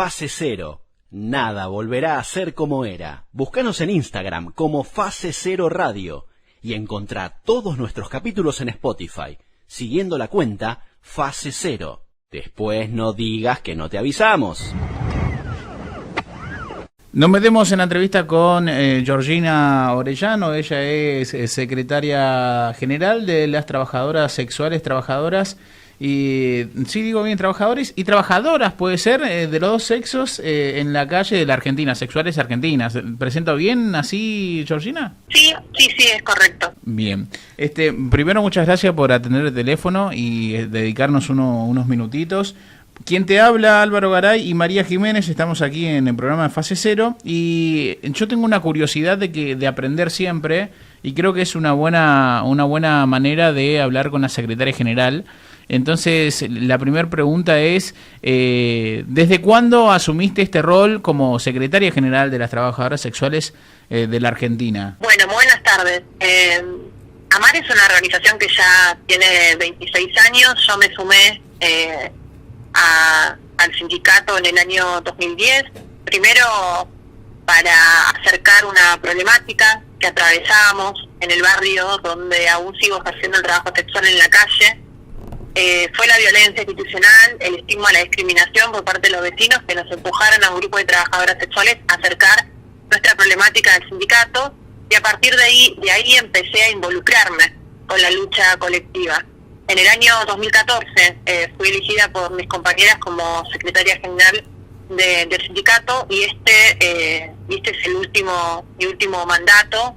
Fase Cero. Nada volverá a ser como era. Búscanos en Instagram como Fase Cero Radio y encontrá todos nuestros capítulos en Spotify, siguiendo la cuenta Fase Cero. Después no digas que no te avisamos. Nos metemos en la entrevista con Georgina Orellano. Ella es secretaria general de las trabajadoras sexuales, trabajadoras, y sí digo bien, trabajadores y trabajadoras, puede ser, de los dos sexos en la calle de la Argentina, sexuales argentinas. ¿Presento bien así, Georgina? Sí, es correcto. Bien. Primero, muchas gracias por atender el teléfono y dedicarnos unos minutitos. Quien te habla, Álvaro Garay y María Jiménez, estamos aquí en el programa de Fase Cero y yo tengo una curiosidad de aprender siempre y creo que es una buena manera de hablar con la secretaria general. Entonces, la primera pregunta es, ¿desde cuándo asumiste este rol como secretaria general de las trabajadoras sexuales de la Argentina? Bueno, buenas tardes. AMAR es una organización que ya tiene 26 años. Yo me sumé al sindicato en el año 2010, primero para acercar una problemática que atravesábamos en el barrio donde aún sigo ejerciendo el trabajo sexual en la calle. Fue la violencia institucional, el estigma, la discriminación por parte de los vecinos que nos empujaron a un grupo de trabajadoras sexuales a acercar nuestra problemática al sindicato, y a partir de ahí empecé a involucrarme con la lucha colectiva. En el año 2014 fui elegida por mis compañeras como secretaria general del sindicato y este es mi último mandato,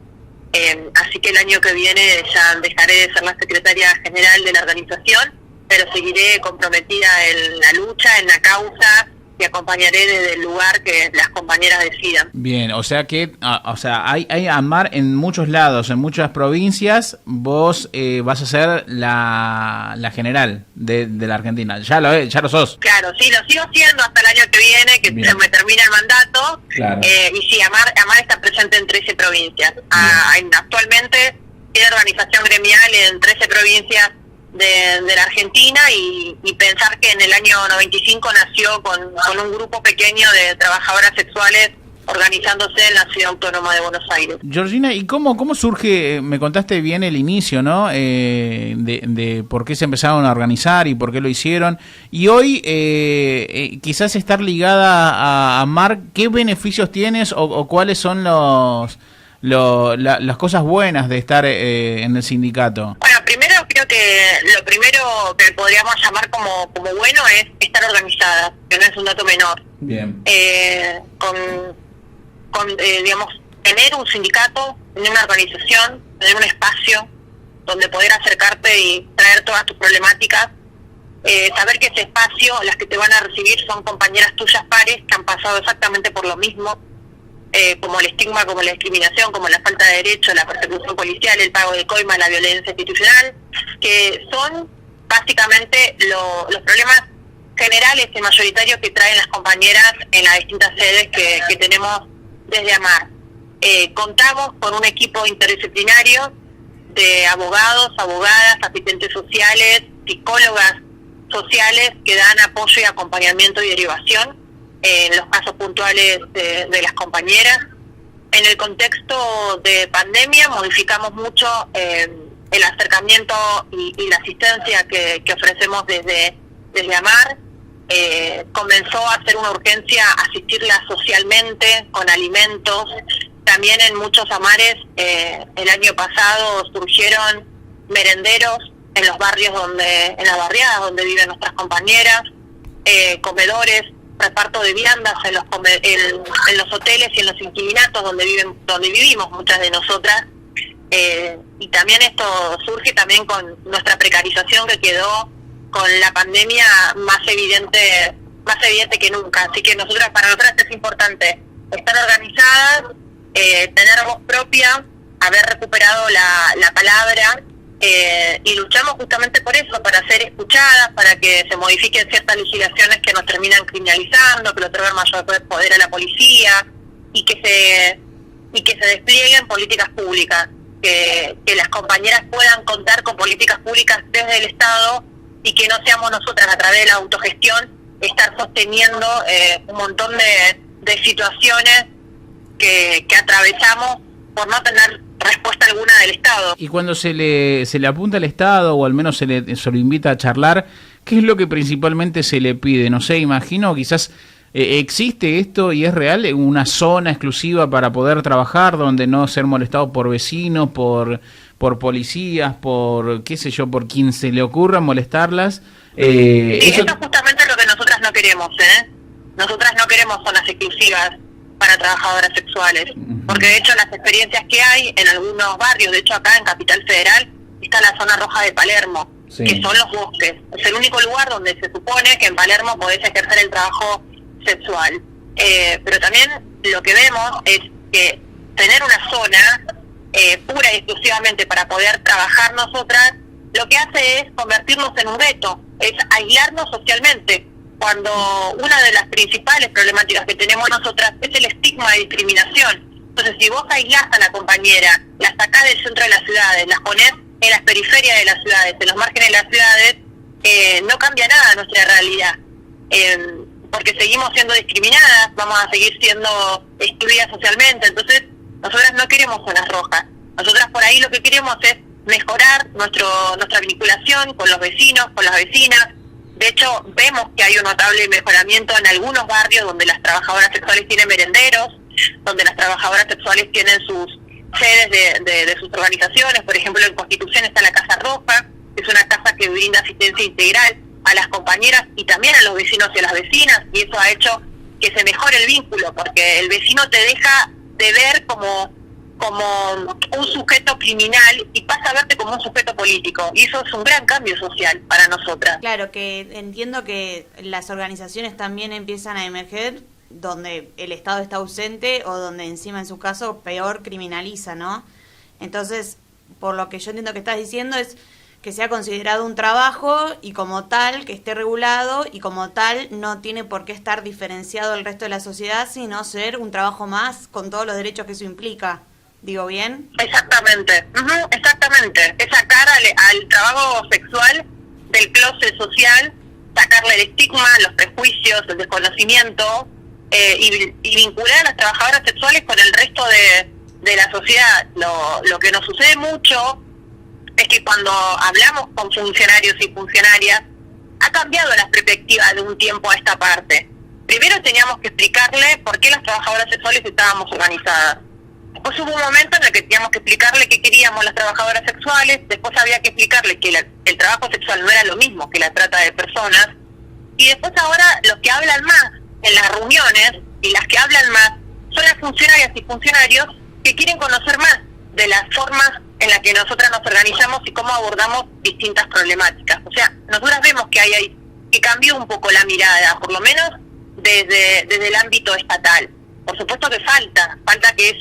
así que el año que viene ya dejaré de ser la secretaria general de la organización, pero seguiré comprometida en la lucha, en la causa, y acompañaré desde el lugar que las compañeras decidan. Bien, o sea que hay AMAR en muchos lados, en muchas provincias. Vos vas a ser la general de la Argentina. Ya lo sos. Claro, sí, lo sigo siendo hasta el año que viene, que se me termina el mandato. Claro. Y sí, AMAR está presente en 13 provincias. Actualmente tiene organización gremial en 13 provincias de la Argentina, y pensar que en el año 95 nació con un grupo pequeño de trabajadoras sexuales organizándose en la Ciudad Autónoma de Buenos Aires. Georgina, ¿y cómo surge? Me contaste bien el inicio, ¿no? De por qué se empezaron a organizar y por qué lo hicieron. Y hoy, quizás estar ligada a AMAR, ¿qué beneficios tienes o cuáles son las cosas buenas de estar en el sindicato? Bueno, primero creo que lo primero que podríamos llamar como bueno es estar organizada, que no es un dato menor. Bien. Digamos, tener un sindicato, tener una organización, tener un espacio donde poder acercarte y traer todas tus problemáticas, saber que ese espacio, las que te van a recibir son compañeras tuyas pares que han pasado exactamente por lo mismo, como el estigma, como la discriminación, como la falta de derecho, la persecución policial, el pago de coima, la violencia institucional, que son básicamente los problemas generales y mayoritarios que traen las compañeras en las distintas sedes que tenemos desde AMAR. Contamos con un equipo interdisciplinario de abogados, abogadas, asistentes sociales, psicólogas sociales que dan apoyo y acompañamiento y derivación en los casos puntuales de las compañeras. En el contexto de pandemia modificamos mucho el acercamiento y la asistencia que ofrecemos desde AMAR. Comenzó a ser una urgencia asistirlas socialmente con alimentos. También en muchos AMARes el año pasado surgieron merenderos en los barrios en las barriadas donde viven nuestras compañeras, comedores, reparto de viandas en los hoteles y en los inquilinatos donde vivimos muchas de nosotras, y también esto surge también con nuestra precarización que quedó con la pandemia más evidente que nunca. Así que para nosotras es importante estar organizadas, tener voz propia, haber recuperado la palabra, y luchamos justamente por eso, para ser escuchadas, para que se modifiquen ciertas legislaciones que nos terminan criminalizando, que le otorgan mayor poder a la policía, y que se desplieguen políticas públicas, que las compañeras puedan contar con políticas públicas desde el Estado, y que no seamos nosotras, a través de la autogestión, estar sosteniendo un montón de situaciones que atravesamos por no tener respuesta alguna del Estado. Y cuando se le apunta al Estado, o al menos se lo invita a charlar, ¿qué es lo que principalmente se le pide? No sé, imagino, quizás existe esto y es real, una zona exclusiva para poder trabajar, donde no ser molestado por vecinos, por policías, por qué sé yo, por quien se le ocurra molestarlas. Eso es justamente lo que nosotras no queremos, Nosotras no queremos zonas exclusivas para trabajadoras sexuales, porque de hecho las experiencias que hay en algunos barrios, de hecho acá en Capital Federal está la zona roja de Palermo, sí, que son los bosques. Es el único lugar donde se supone que en Palermo podés ejercer el trabajo sexual. Pero también lo que vemos es que tener una zona pura y exclusivamente para poder trabajar nosotras, lo que hace es convertirnos en un gueto, es aislarnos socialmente, cuando una de las principales problemáticas que tenemos nosotras es el estigma de discriminación. Entonces, si vos aislás a la compañera, la sacás del centro de las ciudades, las ponés en las periferias de las ciudades, en los márgenes de las ciudades, no cambia nada nuestra realidad, porque seguimos siendo discriminadas, vamos a seguir siendo excluidas socialmente. Entonces, nosotras no queremos zonas rojas. Nosotras por ahí lo que queremos es mejorar nuestra vinculación con los vecinos, con las vecinas. De hecho, vemos que hay un notable mejoramiento en algunos barrios donde las trabajadoras sexuales tienen merenderos, donde las trabajadoras sexuales tienen sus sedes de sus organizaciones. Por ejemplo, en Constitución está la Casa Roja, que es una casa que brinda asistencia integral a las compañeras y también a los vecinos y a las vecinas, y eso ha hecho que se mejore el vínculo, porque el vecino te deja de ver como un sujeto criminal y pasa a verte como un sujeto político, y eso es un gran cambio social para nosotras. Claro, que entiendo que las organizaciones también empiezan a emerger donde el Estado está ausente o donde encima en su caso peor criminaliza, ¿no? Entonces, por lo que yo entiendo que estás diciendo es que sea considerado un trabajo y como tal que esté regulado y como tal no tiene por qué estar diferenciado del resto de la sociedad, sino ser un trabajo más con todos los derechos que eso implica. ¿Digo bien? Exactamente, exactamente. Es sacar al trabajo sexual del closet social, sacarle el estigma, los prejuicios, el desconocimiento, y vincular a las trabajadoras sexuales con el resto de la sociedad. Lo que nos sucede mucho es que cuando hablamos con funcionarios y funcionarias, ha cambiado la perspectiva de un tiempo a esta parte. Primero teníamos que explicarle por qué las trabajadoras sexuales estábamos organizadas. Después hubo un momento en el que teníamos que explicarle qué queríamos las trabajadoras sexuales. Después había que explicarle que el trabajo sexual no era lo mismo que la trata de personas. Y después ahora los que hablan más en las reuniones y las que hablan más son las funcionarias y funcionarios que quieren conocer más de las formas en las que nosotras nos organizamos y cómo abordamos distintas problemáticas. O sea, nosotras vemos que cambió un poco la mirada, por lo menos desde el ámbito estatal. Por supuesto que falta que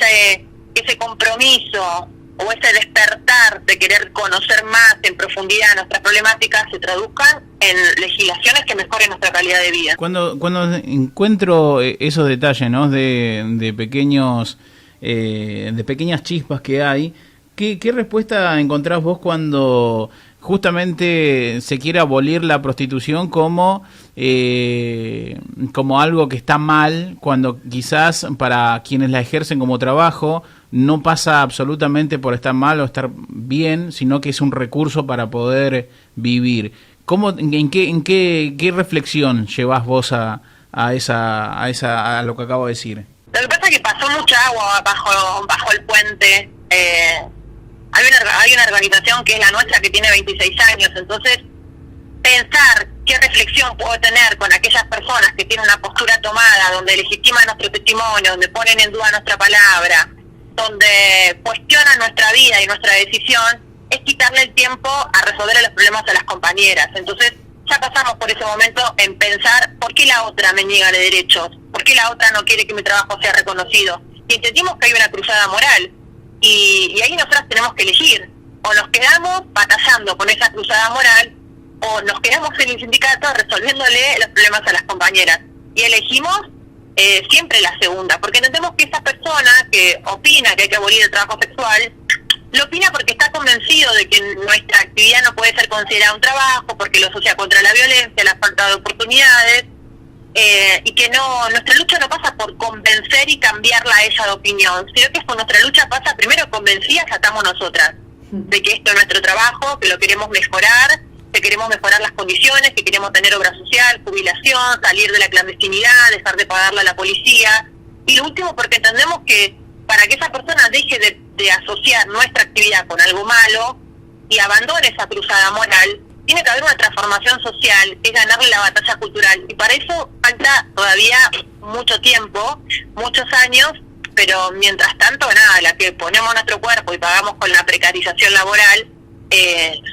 ese compromiso o ese despertar de querer conocer más en profundidad nuestras problemáticas se traduzcan en legislaciones que mejoren nuestra calidad de vida. Cuando encuentro esos detalles, ¿no?, de pequeñas chispas que hay, ¿qué respuesta encontrás vos cuando justamente se quiere abolir la prostitución como algo que está mal, cuando quizás para quienes la ejercen como trabajo no pasa absolutamente por estar mal o estar bien, sino que es un recurso para poder vivir? ¿En qué reflexión llevás vos a lo que acabo de decir? Lo que pasa es que pasó mucha agua bajo el puente. Hay una organización que es la nuestra que tiene 26 años, entonces pensar qué reflexión puedo tener con aquellas personas que tienen una postura tomada, donde legitiman nuestro testimonio, donde ponen en duda nuestra palabra, donde cuestionan nuestra vida y nuestra decisión, es quitarle el tiempo a resolver los problemas a las compañeras. Entonces ya pasamos por ese momento en pensar por qué la otra me niega derechos, por qué la otra no quiere que mi trabajo sea reconocido, y entendimos que hay una cruzada moral. Y ahí nosotras tenemos que elegir, o nos quedamos batallando con esa cruzada moral, o nos quedamos en el sindicato resolviéndole los problemas a las compañeras. Y elegimos siempre la segunda, porque entendemos que esa persona que opina que hay que abolir el trabajo sexual, lo opina porque está convencido de que nuestra actividad no puede ser considerada un trabajo, porque lo asocia contra la violencia, la falta de oportunidades, y que nuestra lucha no pasa por convencer y cambiarla a ella de opinión, sino que por nuestra lucha pasa primero convencidas que estamos nosotras, de que esto es nuestro trabajo, que lo queremos mejorar, que queremos mejorar las condiciones, que queremos tener obra social, jubilación, salir de la clandestinidad, dejar de pagarle a la policía. Y lo último, porque entendemos que para que esa persona deje de asociar nuestra actividad con algo malo y abandone esa cruzada moral, tiene que haber una transformación social, que es ganarle la batalla cultural. Y para eso falta todavía mucho tiempo, muchos años, pero mientras tanto, nada, la que ponemos nuestro cuerpo y pagamos con la precarización laboral,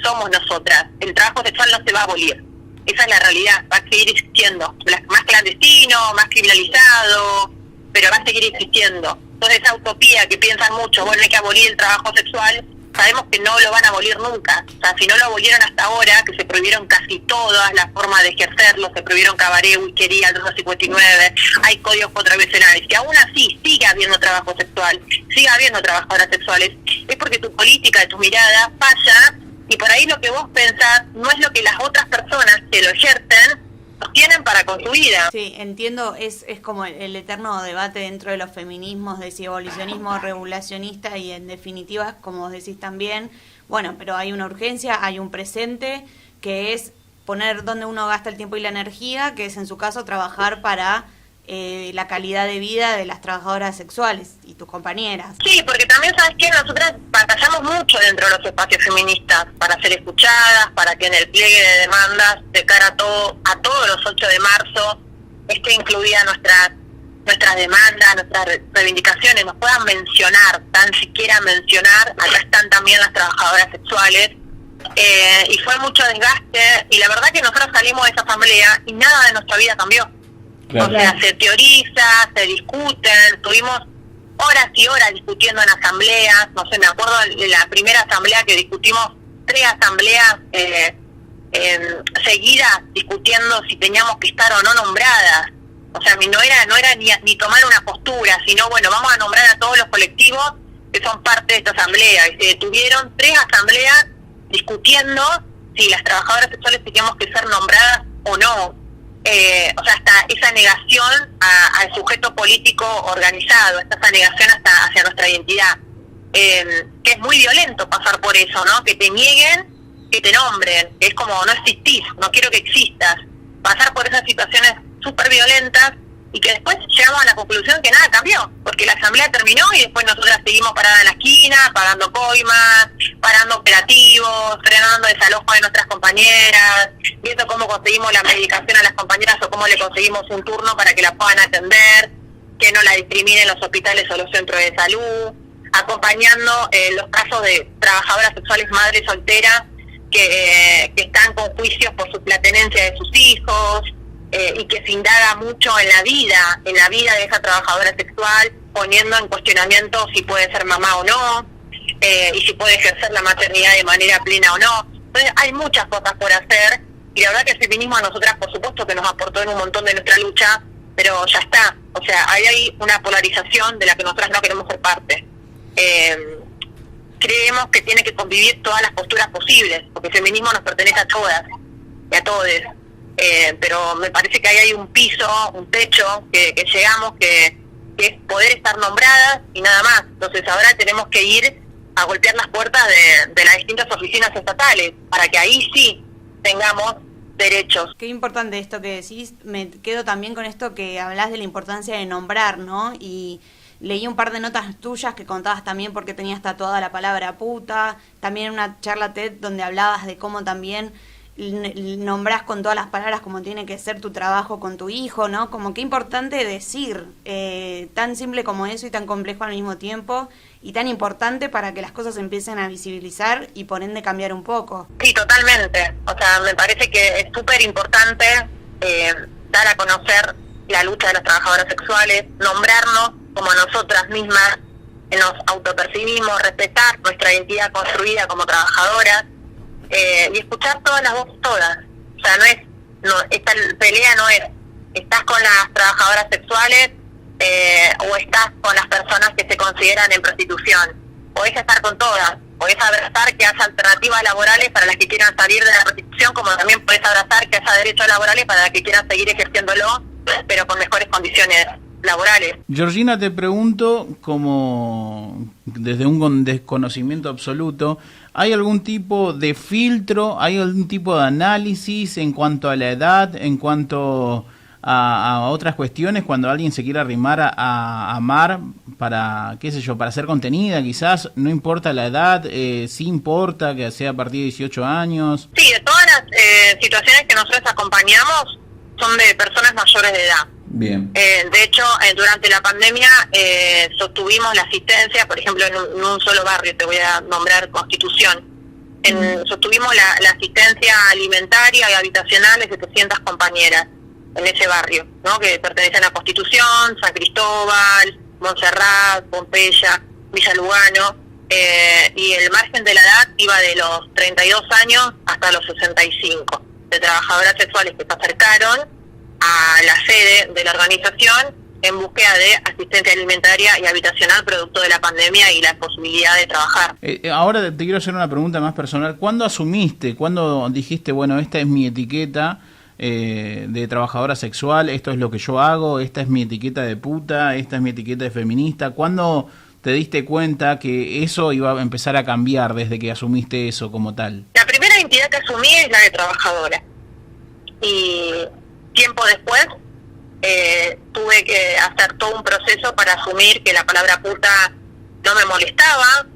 somos nosotras. El trabajo sexual no se va a abolir. Esa es la realidad, va a seguir existiendo. Más clandestino, más criminalizado, pero va a seguir existiendo. Entonces esa utopía que piensan mucho, bueno, hay que abolir el trabajo sexual, sabemos que no lo van a abolir nunca. O sea, si no lo abolieron hasta ahora, que se prohibieron casi todas las formas de ejercerlo, se prohibieron cabaret, whiskería, 259, hay códigos contravencionales, que aún así sigue habiendo trabajo sexual, sigue habiendo trabajadoras sexuales, es porque tu política, tu mirada falla, y por ahí lo que vos pensás no es lo que las otras personas que lo ejercen tienen para con su vida. Sí, entiendo, es como el eterno debate dentro de los feminismos, de si abolicionismo regulacionista, y en definitiva, como vos decís también, bueno, pero hay una urgencia, hay un presente, que es poner donde uno gasta el tiempo y la energía, que es en su caso trabajar para la calidad de vida de las trabajadoras sexuales y tus compañeras. Sí, porque también, ¿sabes qué? Nosotras batallamos mucho dentro de los espacios feministas para ser escuchadas, para que en el pliegue de demandas de cara a todos los 8 de marzo esté incluida nuestras demandas, nuestras reivindicaciones, nos puedan mencionar, tan siquiera mencionar. Acá están también las trabajadoras sexuales, y fue mucho desgaste, y la verdad que nosotros salimos de esa asamblea y nada de nuestra vida cambió. Claro. O sea, se teoriza, se discuten, tuvimos horas y horas discutiendo en asambleas, no sé, me acuerdo de la primera asamblea que discutimos, 3 asambleas seguidas discutiendo si teníamos que estar o no nombradas. O sea, no era ni tomar una postura, sino, bueno, vamos a nombrar a todos los colectivos que son parte de esta asamblea. Y se detuvieron 3 asambleas discutiendo si las trabajadoras sexuales teníamos que ser nombradas o no. O sea, hasta esa negación al sujeto político organizado, esa negación hasta hacia nuestra identidad, que es muy violento pasar por eso, ¿no? Que te nieguen, que te nombren, que es como no existís, no quiero que existas, pasar por esas situaciones súper violentas, y que después llegamos a la conclusión que nada cambió, porque la asamblea terminó y después nosotras seguimos paradas en la esquina, pagando coimas, parando operativos, frenando desalojo de nuestras compañeras, viendo cómo conseguimos la medicación a las compañeras o cómo le conseguimos un turno para que la puedan atender, que no la discriminen los hospitales o los centros de salud, acompañando los casos de trabajadoras sexuales madres solteras que están con juicios por su platenencia de sus hijos, y que se indaga mucho en la vida de esa trabajadora sexual, poniendo en cuestionamiento si puede ser mamá o no, y si puede ejercer la maternidad de manera plena o no. Entonces hay muchas cosas por hacer, y la verdad que el feminismo a nosotras, por supuesto, que nos aportó en un montón de nuestra lucha, pero ya está. O sea, hay una polarización de la que nosotras no queremos ser parte. Creemos que tiene que convivir todas las posturas posibles, porque el feminismo nos pertenece a todas y a todos. Pero me parece que ahí hay un piso, un techo que llegamos, que es poder estar nombradas y nada más. Entonces ahora tenemos que ir a golpear las puertas de las distintas oficinas estatales para que ahí sí tengamos derechos. Qué importante esto que decís. Me quedo también con esto que hablás de la importancia de nombrar, ¿no? Y leí un par de notas tuyas que contabas también porque tenías tatuada la palabra puta, también una charla TED donde hablabas de cómo también nombrás con todas las palabras como tiene que ser tu trabajo con tu hijo, ¿no? Como qué importante decir, tan simple como eso y tan complejo al mismo tiempo, y tan importante para que las cosas empiecen a visibilizar y por ende cambiar un poco. Sí, totalmente. O sea, me parece que es súper importante dar a conocer la lucha de las trabajadoras sexuales, nombrarnos como nosotras mismas, nos autopercibimos, respetar nuestra identidad construida como trabajadoras, y escuchar todas las voces, todas. O sea, esta pelea no es estás con las trabajadoras sexuales o estás con las personas que se consideran en prostitución. Podés estar con todas, podés abrazar que haya alternativas laborales para las que quieran salir de la prostitución, como también podés abrazar que haya derechos laborales para las que quieran seguir ejerciéndolo pero con mejores condiciones laborales. Georgina, te pregunto, como desde un desconocimiento absoluto, ¿hay algún tipo de filtro, hay algún tipo de análisis en cuanto a la edad, en cuanto a otras cuestiones, cuando alguien se quiere arrimar a amar para, qué sé yo, para ser contenida, quizás, no importa la edad, sí importa que sea a partir de 18 años? Sí, de todas las situaciones que nosotros acompañamos son de personas mayores de edad. Bien. De hecho, durante la pandemia sostuvimos la asistencia, por ejemplo, en un solo barrio, te voy a nombrar Constitución, sostuvimos la asistencia alimentaria y habitacional de 700 compañeras en ese barrio, ¿no? Que pertenecen a Constitución, San Cristóbal, Montserrat, Pompeya, Villa Lugano, y el margen de la edad iba de los 32 años hasta los 65, de trabajadoras sexuales que se acercaron a la sede de la organización en búsqueda de asistencia alimentaria y habitacional producto de la pandemia y la posibilidad de trabajar. Ahora te quiero hacer una pregunta más personal. ¿Cuándo asumiste, cuándo dijiste, bueno, esta es mi etiqueta de trabajadora sexual, esto es lo que yo hago, esta es mi etiqueta de puta, esta es mi etiqueta de feminista? ¿Cuándo te diste cuenta que eso iba a empezar a cambiar desde que asumiste eso como tal? La primera identidad que asumí es la de trabajadora. Y tiempo después tuve que hacer todo un proceso para asumir que la palabra puta no me molestaba,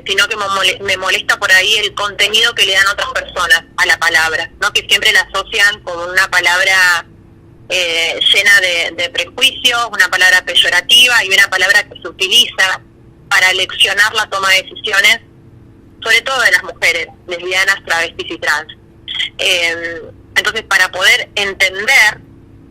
sino que me molesta por ahí el contenido que le dan otras personas a la palabra, ¿no? Que siempre la asocian con una palabra llena de prejuicios, una palabra peyorativa y una palabra que se utiliza para leccionar la toma de decisiones, sobre todo de las mujeres lesbianas, travestis y trans. Entonces, para poder entender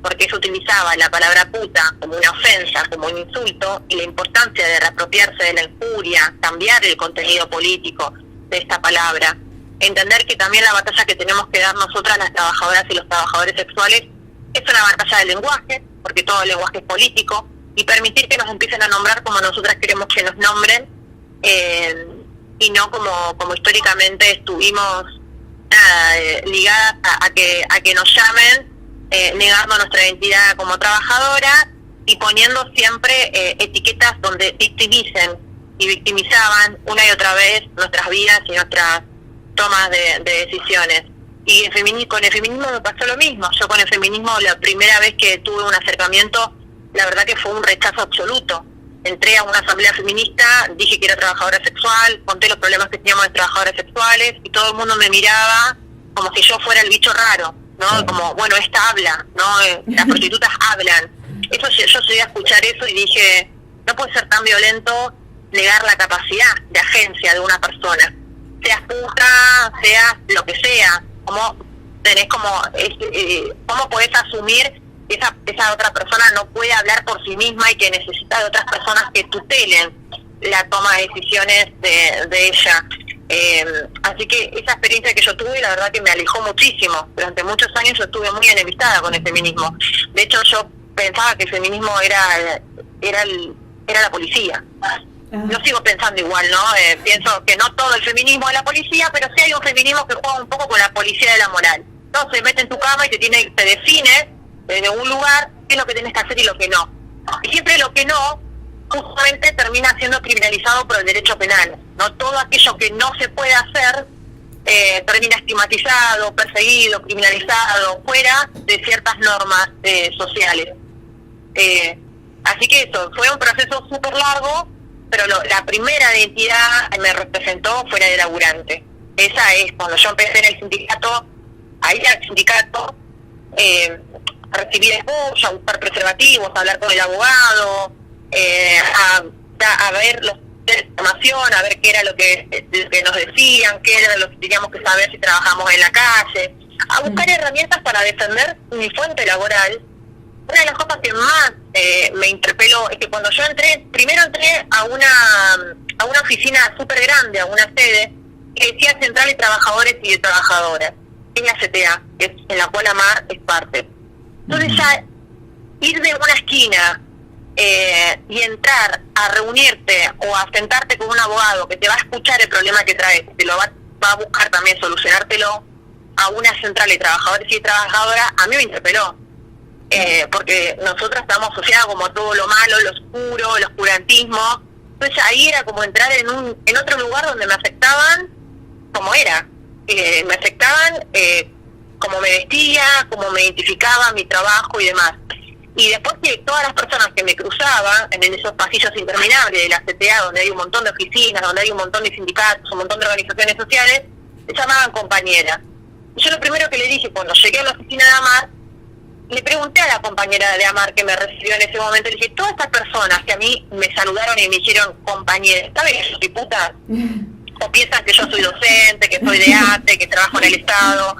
por qué se utilizaba la palabra puta como una ofensa, como un insulto, y la importancia de reapropiarse de la injuria, cambiar el contenido político de esta palabra, entender que también la batalla que tenemos que dar nosotras, las trabajadoras y los trabajadores sexuales, es una batalla del lenguaje, porque todo el lenguaje es político, y permitir que nos empiecen a nombrar como nosotras queremos que nos nombren, y no como históricamente estuvimos ligadas a que nos llamen, negando nuestra identidad como trabajadora y poniendo siempre etiquetas donde victimicen y victimizaban una y otra vez nuestras vidas y nuestras tomas de decisiones. Y con el feminismo me pasó lo mismo. Yo con el feminismo, la primera vez que tuve un acercamiento, la verdad que fue un rechazo absoluto. Entré a una asamblea feminista, dije que era trabajadora sexual, conté los problemas que teníamos de trabajadoras sexuales y todo el mundo me miraba como si yo fuera el bicho raro, ¿no? Como, bueno, esta habla, ¿no? Las prostitutas hablan. Eso, yo llegué a escuchar eso y dije, no puede ser tan violento negar la capacidad de agencia de una persona. Seas puta, seas lo que sea, ¿cómo podés asumir que esa otra persona no puede hablar por sí misma y que necesita de otras personas que tutelen la toma de decisiones de ella? Así que esa experiencia que yo tuve, la verdad que me alejó muchísimo. Durante muchos años yo estuve muy enemistada con el feminismo. De hecho, yo pensaba que el feminismo era la policía. Yo sigo pensando igual, ¿no? Pienso que no todo el feminismo es la policía, pero sí hay un feminismo que juega un poco con la policía de la moral. No, se mete en tu cama y te define desde un lugar qué es lo que tienes que hacer y lo que no. Y siempre lo que no, justamente termina siendo criminalizado por el derecho penal, ¿no? Todo aquello que no se puede hacer termina estigmatizado, perseguido, criminalizado, fuera de ciertas normas sociales. Así que eso, fue un proceso súper largo, pero la primera identidad que me representó fue la de laburante. Esa es, cuando yo empecé en el sindicato, a ir al sindicato, a recibir escucha, a buscar preservativos, a hablar con el abogado, a ver los de información, a ver qué era lo que nos decían, qué era lo que teníamos que saber si trabajamos en la calle, a buscar herramientas para defender mi fuente laboral. Una de las cosas que más me interpeló es que cuando yo primero entré a una oficina súper grande, a una sede, que decía Central de Trabajadores y de Trabajadoras, en la CTA, en la cual AMAR es parte. Entonces ya ir de una esquina y entrar a reunirte o a sentarte con un abogado que te va a escuchar el problema que traes, te lo va a buscar también solucionártelo a una central de trabajadores y trabajadoras, a mí me interpeló. porque nosotros estamos asociados como a todo lo malo, lo oscuro, el oscurantismo. Entonces ahí era como entrar en otro lugar donde me afectaban como era. Me afectaban como me vestía, como me identificaba, mi trabajo y demás. Y después que todas las personas que me cruzaban en esos pasillos interminables de la CTA, donde hay un montón de oficinas, donde hay un montón de sindicatos, un montón de organizaciones sociales, me llamaban compañera. Y yo lo primero que le dije cuando llegué a la oficina de AMAR, le pregunté a la compañera de AMAR que me recibió en ese momento, le dije, todas estas personas que a mí me saludaron y me dijeron compañera, ¿saben que yo soy puta? ¿O piensan que yo soy docente, que soy de ATE, que trabajo en el Estado?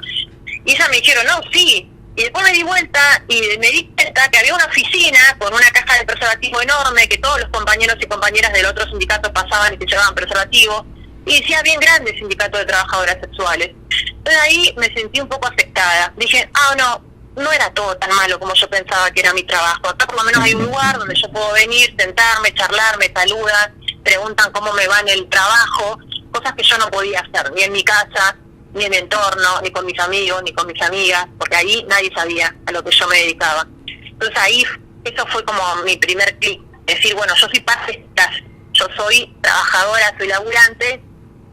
Y ellas me dijeron, no, sí. Y después me di vuelta y me di cuenta que había una oficina con una caja de preservativo enorme, que todos los compañeros y compañeras del otro sindicato pasaban y se llevaban preservativo, y decía bien grande Sindicato de Trabajadoras Sexuales. Entonces ahí me sentí un poco afectada. Dije, no era todo tan malo como yo pensaba que era mi trabajo. Acá por lo menos hay un lugar donde yo puedo venir, sentarme, charlar, me saludan, preguntan cómo me va en el trabajo, cosas que yo no podía hacer, ni en mi casa, ni en mi entorno, ni con mis amigos, ni con mis amigas, porque ahí nadie sabía a lo que yo me dedicaba. Entonces ahí, eso fue como mi primer clic, decir, bueno, yo soy parte de esta clase, yo soy trabajadora, soy laburante,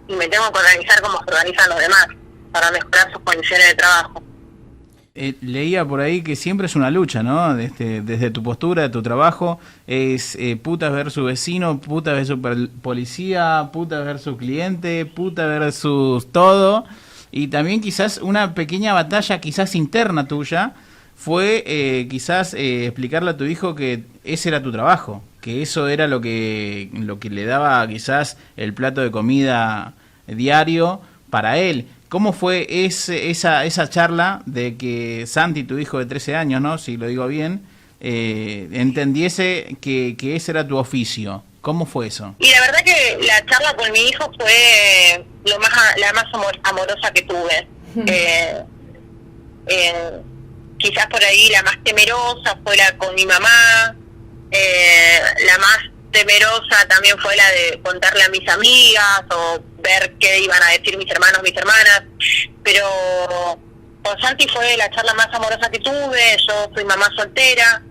y me tengo que organizar como se organizan los demás, para mejorar sus condiciones de trabajo. Leía por ahí que siempre es una lucha, ¿no? Desde tu postura, de tu trabajo, es putas versus vecino, putas versus policía, putas versus cliente, putas versus todo. Y también quizás una pequeña batalla quizás interna tuya fue quizás explicarle a tu hijo que ese era tu trabajo, que eso era lo que le daba quizás el plato de comida diario para él. ¿Cómo fue esa charla de que Santi, tu hijo de 13 años, ¿no? Si lo digo bien, entendiese que ese era tu oficio? ¿Cómo fue eso? Y la verdad que la charla con mi hijo fue la más amorosa que tuve. Quizás por ahí la más temerosa fue la con mi mamá, la más temerosa también fue la de contarle a mis amigas o ver qué iban a decir mis hermanos, mis hermanas, pero con Santi fue la charla más amorosa que tuve. Yo soy mamá soltera,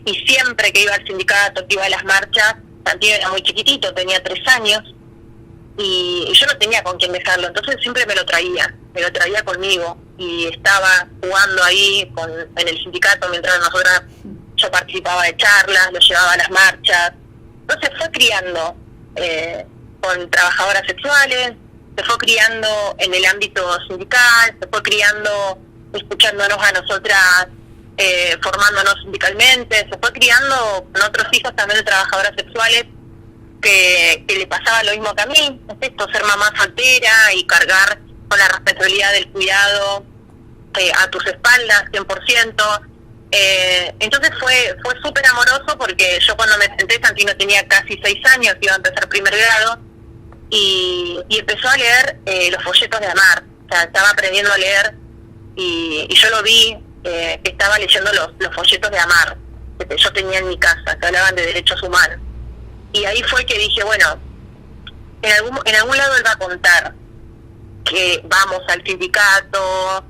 y siempre que iba al sindicato, que iba a las marchas, Santi era muy chiquitito, tenía 3 años, y yo no tenía con quién dejarlo, entonces siempre me lo traía conmigo, y estaba jugando ahí en el sindicato mientras yo participaba de charlas, lo llevaba a las marchas. Entonces fue criando con trabajadoras sexuales, se fue criando en el ámbito sindical, se fue criando escuchándonos a nosotras, formándonos sindicalmente, se fue criando con otros hijos también de trabajadoras sexuales que le pasaba lo mismo que a mí, es esto, ser mamá soltera y cargar con la responsabilidad del cuidado a tus espaldas 100%. Entonces fue súper amoroso, porque yo cuando me senté, Santino tenía casi 6 años, iba a empezar primer grado, y empezó a leer los folletos de AMAR. O sea, estaba aprendiendo a leer, y yo lo vi que estaba leyendo los folletos de AMAR que yo tenía en mi casa, que hablaban de derechos humanos. Y ahí fue que dije, bueno, en algún lado él va a contar que vamos al sindicato,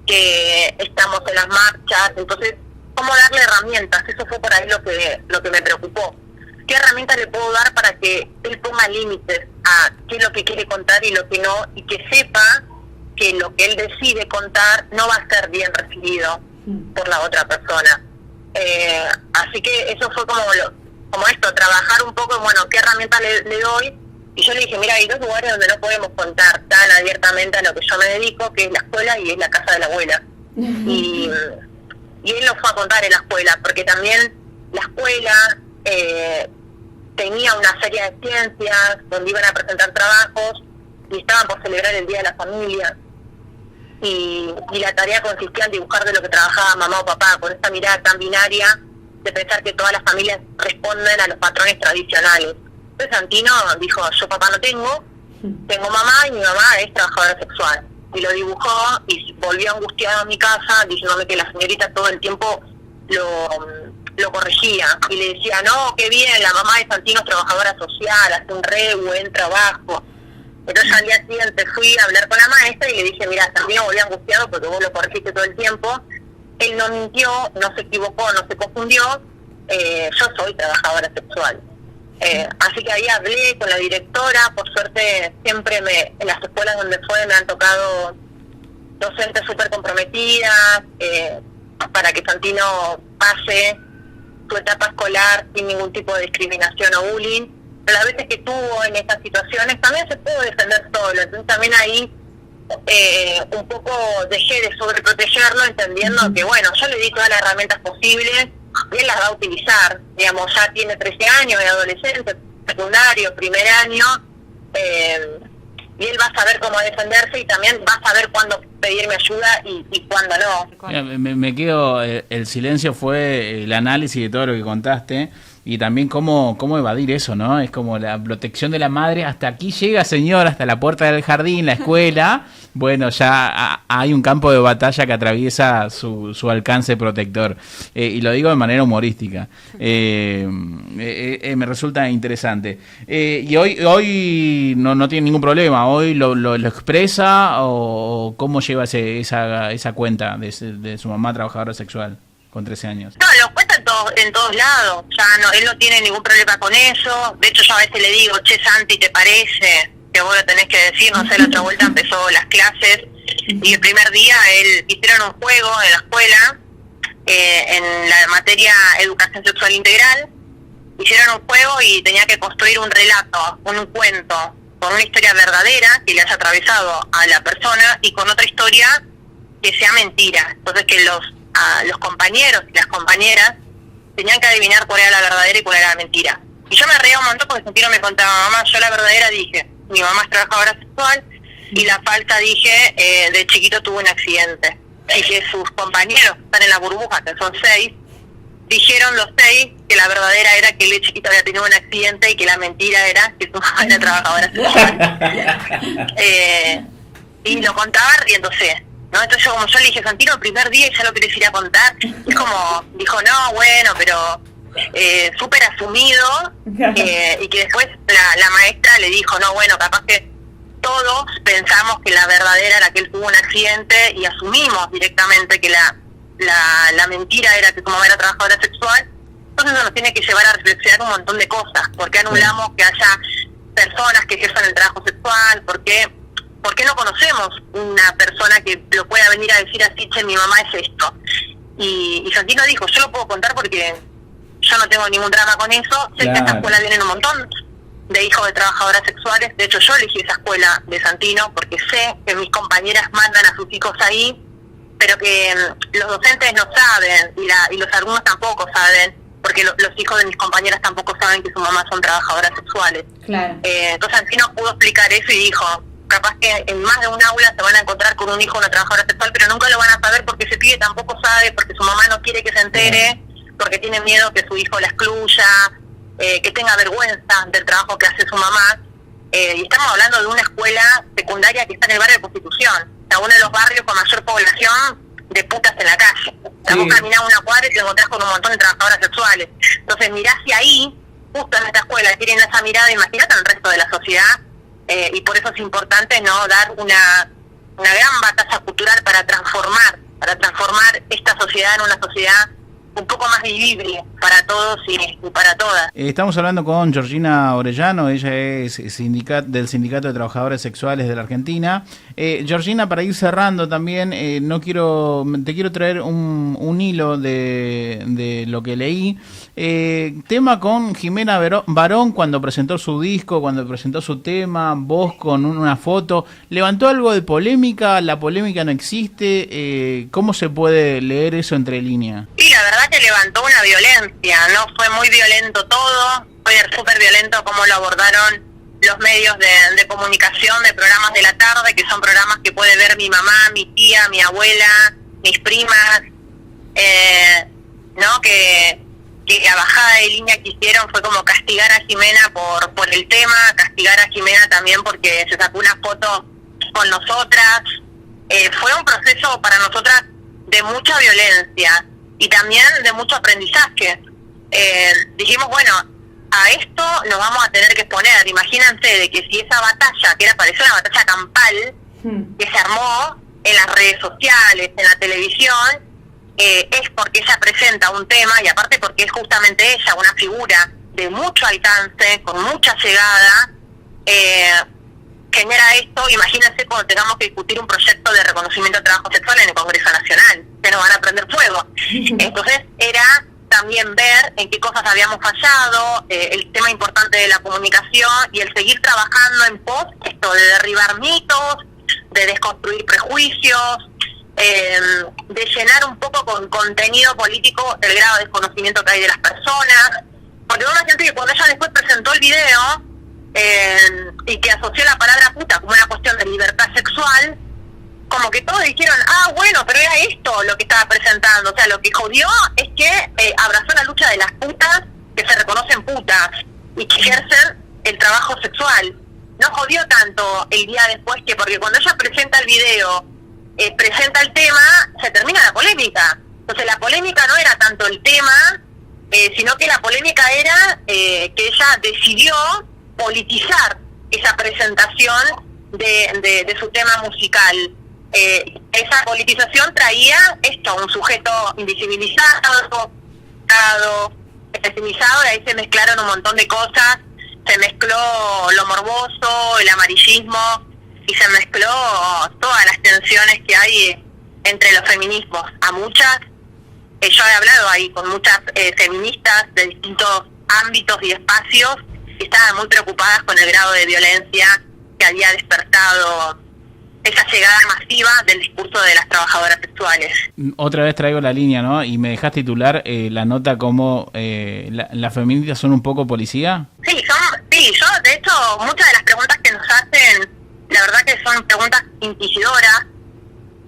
que estamos en las marchas. Entonces, ¿cómo darle herramientas? Eso fue por ahí lo que me preocupó. ¿Qué herramientas le puedo dar para que él ponga límites a qué es lo que quiere contar y lo que no, y que sepa que lo que él decide contar no va a ser bien recibido por la otra persona? Así que eso fue como esto, trabajar un poco, bueno, ¿qué herramientas le doy? Y yo le dije, mira, hay 2 lugares donde no podemos contar tan abiertamente a lo que yo me dedico, que es la escuela y es la casa de la abuela. Y él lo fue a contar en la escuela, porque también la escuela tenía una serie de ciencias donde iban a presentar trabajos y estaban por celebrar el Día de la Familia. Y la tarea consistía en dibujar de lo que trabajaba mamá o papá, con esta mirada tan binaria de pensar que todas las familias responden a los patrones tradicionales. Entonces Santino dijo, yo papá no tengo mamá, y mi mamá es trabajadora sexual. Y lo dibujó, y volvió angustiado a mi casa diciéndome que la señorita todo el tiempo lo corregía, y le decía, no, qué bien, la mamá de Santino es trabajadora social, hace un re buen trabajo. Entonces al día siguiente fui a hablar con la maestra y le dije, mira, Santino volvió angustiado porque vos lo corregiste todo el tiempo, él no mintió, no se equivocó, no se confundió, yo soy trabajadora sexual. Así que ahí hablé con la directora, por suerte siempre en las escuelas donde fue me han tocado docentes súper comprometidas, para que Santino pase su etapa escolar sin ningún tipo de discriminación o bullying. Pero las veces que tuvo en estas situaciones también se pudo defender solo, entonces también ahí un poco dejé de sobreprotegerlo, entendiendo que bueno, yo le di todas las herramientas posibles y él las va a utilizar, digamos, ya tiene 13 años, es adolescente, secundario, primer año, y él va a saber cómo defenderse y también va a saber cuándo pedirme ayuda y cuándo no. Mira, me quedo, el silencio fue el análisis de todo lo que contaste y también cómo evadir eso, ¿no? Es como la protección de la madre, hasta aquí llega, señor, hasta la puerta del jardín, la escuela. Bueno, ya hay un campo de batalla que atraviesa su alcance protector. Y lo digo de manera humorística. Me resulta interesante. Y hoy no tiene ningún problema. ¿Hoy lo expresa o cómo lleva esa cuenta de su mamá trabajadora sexual con 13 años? No, lo cuenta en todos lados. Ya no, él no tiene ningún problema con eso. De hecho, yo a veces le digo, che, Santi, ¿te parece que vos lo tenés que decir? No sé, la otra vuelta empezó las clases y el primer día hicieron un juego en la escuela, en la materia Educación Sexual Integral. Hicieron un juego y tenía que construir un relato, un cuento, con una historia verdadera que le haya atravesado a la persona y con otra historia que sea mentira. Entonces que los compañeros y las compañeras tenían que adivinar cuál era la verdadera y cuál era la mentira. Y yo me reía un montón porque Santino me contaba, mamá, yo la verdadera dije, mi mamá es trabajadora sexual, y la falsa dije, de chiquito tuvo un accidente. Y que sus compañeros que están en la burbuja, que son 6, dijeron los 6 que la verdadera era que él de chiquito había tenido un accidente y que la mentira era que su mamá era trabajadora sexual. Y lo contaba riéndose, ¿no? Entonces yo le dije, Santino, el primer día ya lo querés ir a contar. Y como dijo, no, bueno, pero súper asumido, y que después la maestra le dijo, no, bueno, capaz que todos pensamos que la verdadera era que él tuvo un accidente y asumimos directamente que la mentira era que su mamá era trabajadora sexual. Entonces eso nos tiene que llevar a reflexionar un montón de cosas. ¿Por qué anulamos que haya personas que ejerzan el trabajo sexual? ¿Por qué no conocemos una persona que lo pueda venir a decir así, che, mi mamá es esto? Y Santino dijo, yo lo puedo contar porque yo no tengo ningún drama con eso. Sé que a esta escuela vienen un montón de hijos de trabajadoras sexuales. De hecho, yo elegí esa escuela de Santino porque sé que mis compañeras mandan a sus hijos ahí, pero que los docentes no saben y los alumnos tampoco saben, porque los hijos de mis compañeras tampoco saben que sus mamás son trabajadoras sexuales. Claro. Entonces Santino pudo explicar eso y dijo, capaz que en más de un aula se van a encontrar con un hijo de una trabajadora sexual, pero nunca lo van a saber porque ese pibe tampoco sabe, porque su mamá no quiere que se entere, porque tiene miedo que su hijo la excluya, que tenga vergüenza del trabajo que hace su mamá. Y estamos hablando de una escuela secundaria que está en el barrio de Constitución, o sea, uno de los barrios con mayor población de putas en la calle. Vos caminás una cuadra y te encontrás con un montón de trabajadoras sexuales. Entonces mirás si ahí, justo en esta escuela, tienen esa mirada, imagínate al resto de la sociedad. Y por eso es importante no dar una gran batalla cultural para transformar esta sociedad en una sociedad un poco más vivible para todos y para todas. Estamos hablando con Georgina Orellano, ella es del Sindicato de Trabajadores Sexuales de la Argentina. Georgina, para ir cerrando también, te quiero traer un hilo de lo que leí. Tema con Jimena Barón cuando presentó su disco, cuando presentó su tema, vos con una foto. ¿Levantó algo de polémica? ¿La polémica no existe? ¿Cómo se puede leer eso entre líneas? Sí, la verdad que levantó una violencia, ¿no? Fue muy violento todo, fue súper violento como lo abordaron los medios de comunicación de programas de la tarde, que son programas que puede ver mi mamá, mi tía, mi abuela, mis primas, ¿no? Que la bajada de línea que hicieron fue como castigar a Jimena por el tema, castigar a Jimena también porque se sacó una foto con nosotras. Fue un proceso para nosotras de mucha violencia y también de mucho aprendizaje. Dijimos, bueno, a esto nos vamos a tener que exponer. Imagínense de que si esa batalla, que pareció una batalla campal, que se armó en las redes sociales, en la televisión, es porque ella presenta un tema, y aparte porque es justamente ella una figura de mucho alcance, con mucha llegada, genera esto. Imagínense cuando tengamos que discutir un proyecto de reconocimiento de trabajo sexual en el Congreso Nacional, que nos van a prender fuego. Entonces era también ver en qué cosas habíamos fallado, el tema importante de la comunicación y el seguir trabajando en pos esto de derribar mitos, de desconstruir prejuicios, de llenar un poco con contenido político el grado de desconocimiento que hay de las personas, porque uno siente que cuando ella después presentó el video y que asoció la palabra puta como una cuestión de libertad sexual, como que todos dijeron, bueno, pero era esto lo que estaba presentando. O sea, lo que jodió es que abrazó la lucha de las putas que se reconocen putas y que ejercen el trabajo sexual. No jodió tanto el día después, que porque cuando ella presenta el video, presenta el tema, se termina la polémica. Entonces la polémica no era tanto el tema, sino que la polémica era que ella decidió politizar esa presentación de su tema musical. Esa politización traía esto, un sujeto invisibilizado, pesimizado, y ahí se mezclaron un montón de cosas. Se mezcló lo morboso, el amarillismo, y se mezcló todas las tensiones que hay entre los feminismos. A muchas, yo he hablado ahí con muchas feministas de distintos ámbitos y espacios, que estaban muy preocupadas con el grado de violencia que había despertado esa llegada masiva del discurso de las trabajadoras sexuales. Otra vez traigo la línea, ¿no? Y me dejas titular la nota como las feministas son un poco policía. Sí, yo de hecho muchas de las preguntas que nos hacen, la verdad que son preguntas inquisidoras,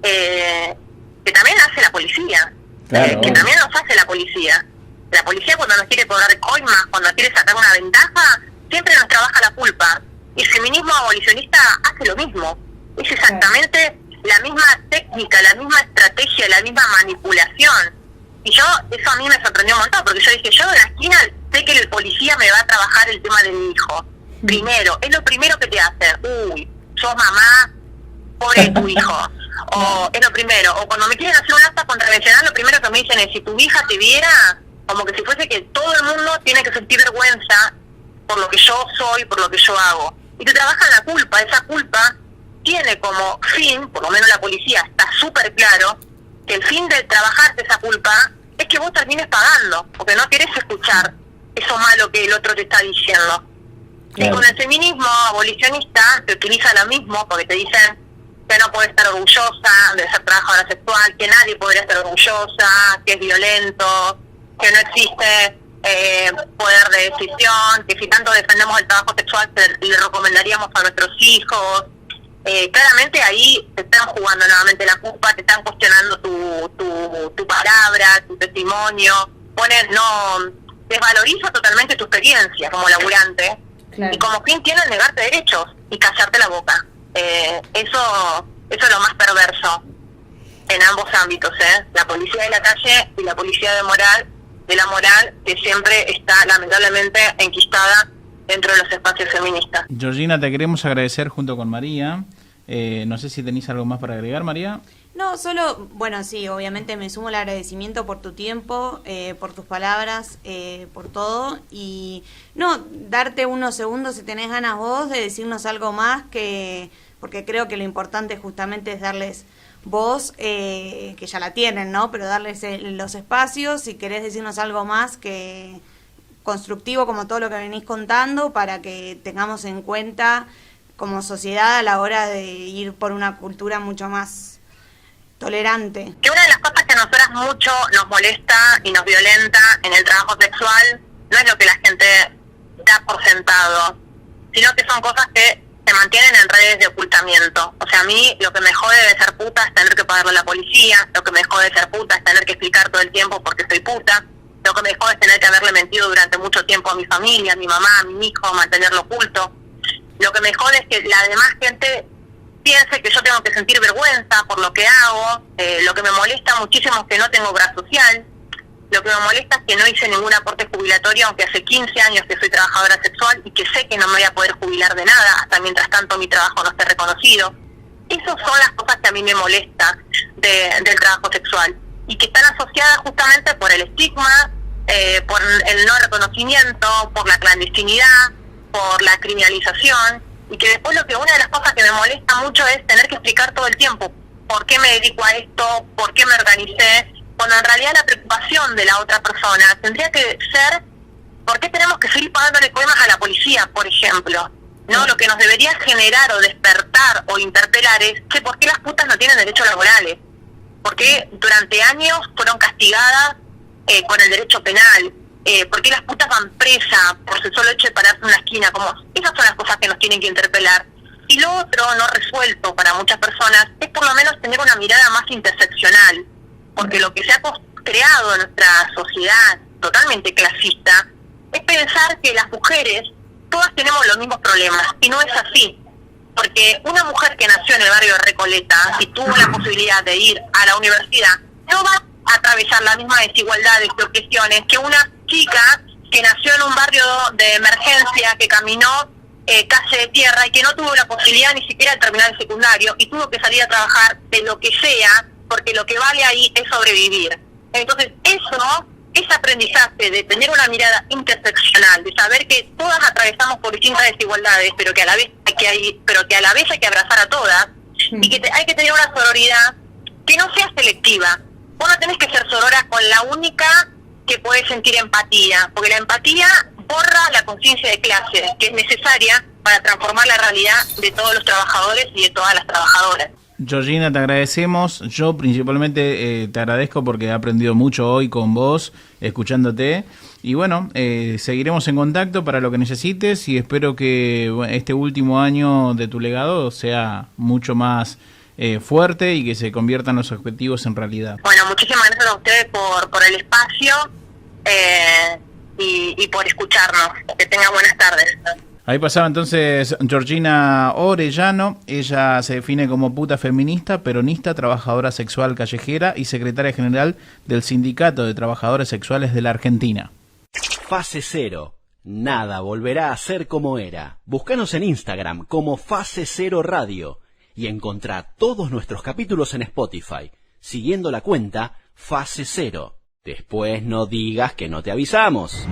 que también hace la policía, claro. Que también nos hace la policía. La policía, cuando nos quiere cobrar coimas, cuando quiere sacar una ventaja, siempre nos trabaja la culpa. Y el feminismo abolicionista hace lo mismo. Es exactamente la misma técnica, la misma estrategia, la misma manipulación. Y eso a mí me sorprendió un montón, porque yo dije, yo de la esquina sé que el policía me va a trabajar el tema de mi hijo. Primero, es lo primero que te hace. Uy, sos mamá, pobre de tu hijo. O es lo primero. O cuando me quieren hacer un acta contravencional, lo primero que me dicen es, si tu hija te viera, como que si fuese que todo el mundo tiene que sentir vergüenza por lo que yo soy, por lo que yo hago. Y te trabajan la culpa. Esa culpa tiene como fin, por lo menos la policía está súper claro, que el fin de trabajarte esa culpa es que vos termines pagando, porque no querés escuchar eso malo que el otro te está diciendo. Claro. Y con el feminismo abolicionista te utiliza lo mismo, porque te dicen que no podés estar orgullosa de ser trabajadora sexual, que nadie podría estar orgullosa, que es violento, que no existe poder de decisión, que si tanto defendemos el trabajo sexual le recomendaríamos a nuestros hijos. Claramente ahí te están jugando nuevamente la culpa, te están cuestionando tu palabra, tu testimonio, desvaloriza totalmente tu experiencia como laburante, claro. Y como fin tienen negarte derechos y callarte la boca. Eso es lo más perverso en ambos ámbitos, la policía de la calle y la policía de la moral, que siempre está lamentablemente enquistada dentro de los espacios feministas. Georgina, te queremos agradecer junto con María. No sé si tenéis algo más para agregar, María. No, solo, bueno, sí, obviamente me sumo al agradecimiento por tu tiempo, por tus palabras, por todo. Y no, darte unos segundos si tenés ganas vos de decirnos algo más, porque creo que lo importante justamente es darles voz, que ya la tienen, ¿no? Pero darles los espacios, si querés decirnos algo más que constructivo como todo lo que venís contando, para que tengamos en cuenta como sociedad a la hora de ir por una cultura mucho más tolerante. Que una de las cosas que a nosotras mucho nos molesta y nos violenta en el trabajo sexual no es lo que la gente da por sentado, sino que son cosas que se mantienen en redes de ocultamiento. O sea, a mí lo que me jode de ser puta es tener que pagarle a la policía, lo que me jode de ser puta es tener que explicar todo el tiempo porque soy puta, lo que me jode es tener que haberle mentido durante mucho tiempo a mi familia, a mi mamá, a mi hijo, mantenerlo oculto. Lo que me jode es que la demás gente piense que yo tengo que sentir vergüenza por lo que hago. Lo que me molesta muchísimo es que no tengo obra social. Lo que me molesta es que no hice ningún aporte jubilatorio, aunque hace 15 años que soy trabajadora sexual y que sé que no me voy a poder jubilar de nada hasta mientras tanto mi trabajo no esté reconocido. Esas son las cosas que a mí me molesta del trabajo sexual. y que están asociadas justamente por el estigma, por el no reconocimiento, por la clandestinidad, por la criminalización, y que después una de las cosas que me molesta mucho es tener que explicar todo el tiempo por qué me dedico a esto, por qué me organicé, cuando en realidad la preocupación de la otra persona tendría que ser por qué tenemos que seguir pagándole coimas a la policía, por ejemplo. No, lo que nos debería generar o despertar o interpelar es que por qué las putas no tienen derechos laborales, por qué durante años fueron castigadas con el derecho penal, por qué las putas van presas por el solo hecho de pararse en una esquina, como esas son las cosas que nos tienen que interpelar. Y lo otro, no resuelto para muchas personas, es por lo menos tener una mirada más interseccional, porque lo que se ha creado en nuestra sociedad totalmente clasista es pensar que las mujeres todas tenemos los mismos problemas, y no es así, porque una mujer que nació en el barrio de Recoleta y tuvo la posibilidad de ir a la universidad no va a atravesar las mismas desigualdades y opresiones que una chica que nació en un barrio de emergencia, que caminó calle de tierra y que no tuvo la posibilidad ni siquiera de terminar el secundario y tuvo que salir a trabajar de lo que sea, porque lo que vale ahí es sobrevivir. Entonces ese aprendizaje de tener una mirada interseccional, de saber que todas atravesamos por distintas desigualdades, pero que a la vez hay que abrazar a todas, y que hay que tener una sororidad que no sea selectiva. Vos no tenés que ser sorora con la única que puede sentir empatía, porque la empatía borra la conciencia de clase, que es necesaria para transformar la realidad de todos los trabajadores y de todas las trabajadoras. Georgina, te agradecemos. Yo principalmente te agradezco porque he aprendido mucho hoy con vos, escuchándote. Y bueno, seguiremos en contacto para lo que necesites y espero que este último año de tu legado sea mucho más fuerte y que se conviertan los objetivos en realidad. Bueno, muchísimas gracias a ustedes por el espacio y por escucharnos. Que tengan buenas tardes. Ahí pasaba entonces Georgina Orellano. Ella se define como puta feminista, peronista, trabajadora sexual callejera y secretaria general del Sindicato de Trabajadores Sexuales de la Argentina. Fase Cero. Nada volverá a ser como era. Búscanos en Instagram como Fase Cero Radio y encontrá todos nuestros capítulos en Spotify, siguiendo la cuenta Fase Cero. Después no digas que no te avisamos.